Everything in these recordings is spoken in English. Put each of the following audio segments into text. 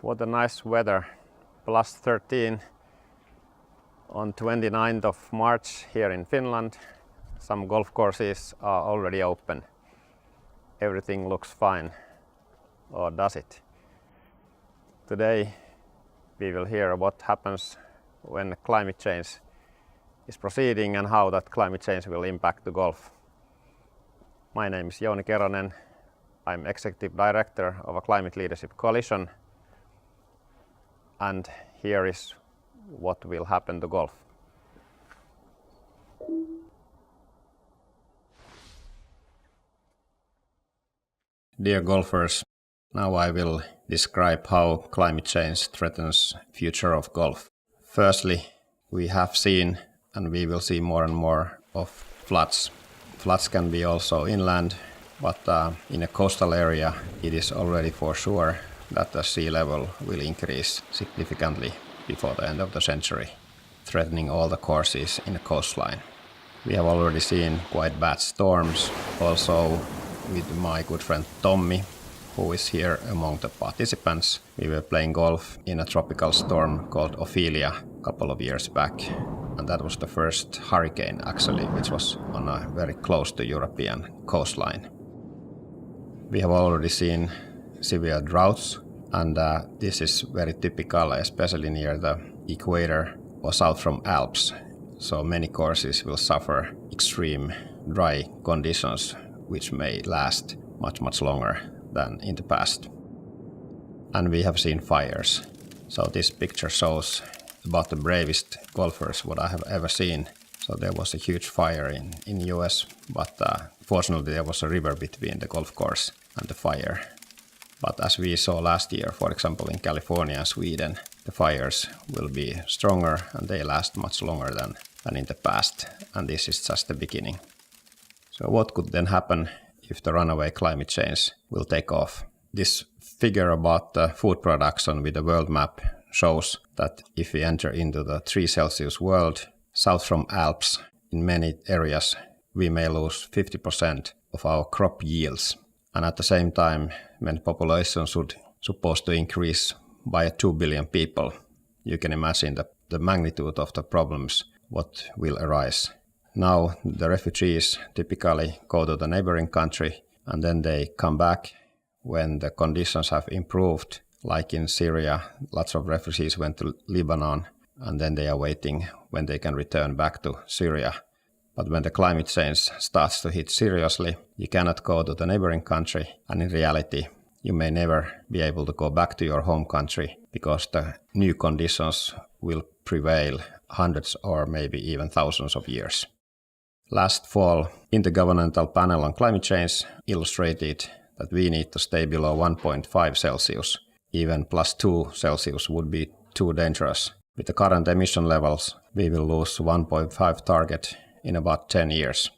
What a nice weather. Plus 13 on 29th of March here in Finland. Some golf courses are already open. Everything looks fine. Or does it? Today we will hear what happens when climate change is proceeding and how that climate change will impact the golf. My name is Jouni Keronen. I'm Executive Director of a Climate Leadership Coalition. And here is what will happen to golf. Dear golfers, now I will describe how climate change threatens the future of golf. Firstly, we have seen and we will see more and more of floods. Floods can be also inland, but in a coastal area it is already for sure that the sea level will increase significantly before the end of the century, threatening all the courses in the coastline. We have already seen quite bad storms, also with my good friend Tommy, who is here among the participants. We were playing golf in a tropical storm called Ophelia a couple of years back, and that was the first hurricane actually, which was on a very close to European coastline. We have already seen severe droughts, and this is very typical, especially near the equator or south from Alps. So many courses will suffer extreme dry conditions, which may last much longer than in the past. And we have seen fires. So this picture shows about the bravest golfers what I have ever seen. So there was a huge fire in US, but fortunately there was a river between the golf course and the fire. But as we saw last year, for example in California and Sweden, the fires will be stronger and they last much longer than in the past. And this is just the beginning. So what could then happen if the runaway climate change will take off? This figure about the food production with the world map shows that if we enter into the 3 Celsius world, south from Alps, in many areas, we may lose 50% of our crop yields. And at the same time, when population supposed to increase by 2 billion people, you can imagine the magnitude of the problems what will arise. Now the refugees typically go to the neighboring country and then they come back when the conditions have improved. Like in Syria, lots of refugees went to Lebanon and then they are waiting when they can return back to Syria. But when the climate change starts to hit seriously, you cannot go to the neighboring country, and in reality you may never be able to go back to your home country because the new conditions will prevail hundreds or maybe even thousands of years. Last fall, Intergovernmental Panel on Climate Change illustrated that we need to stay below 1.5 Celsius. Even plus 2 Celsius would be too dangerous. With the current emission levels, we will lose 1.5 target in about 10 years.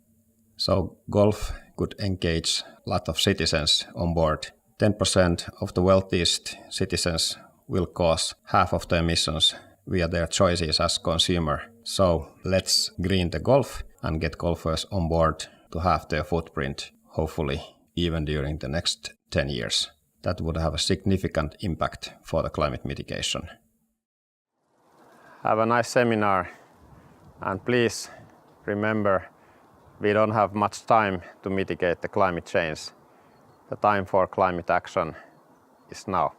So golf could engage a lot of citizens on board. 10% of the wealthiest citizens will cause half of the emissions via their choices as consumer. So let's green the golf and get golfers on board to halve their footprint, hopefully even during the next 10 years. That would have a significant impact for the climate mitigation. Have a nice seminar, and please remember, we don't have much time to mitigate the climate change. The time for climate action is now.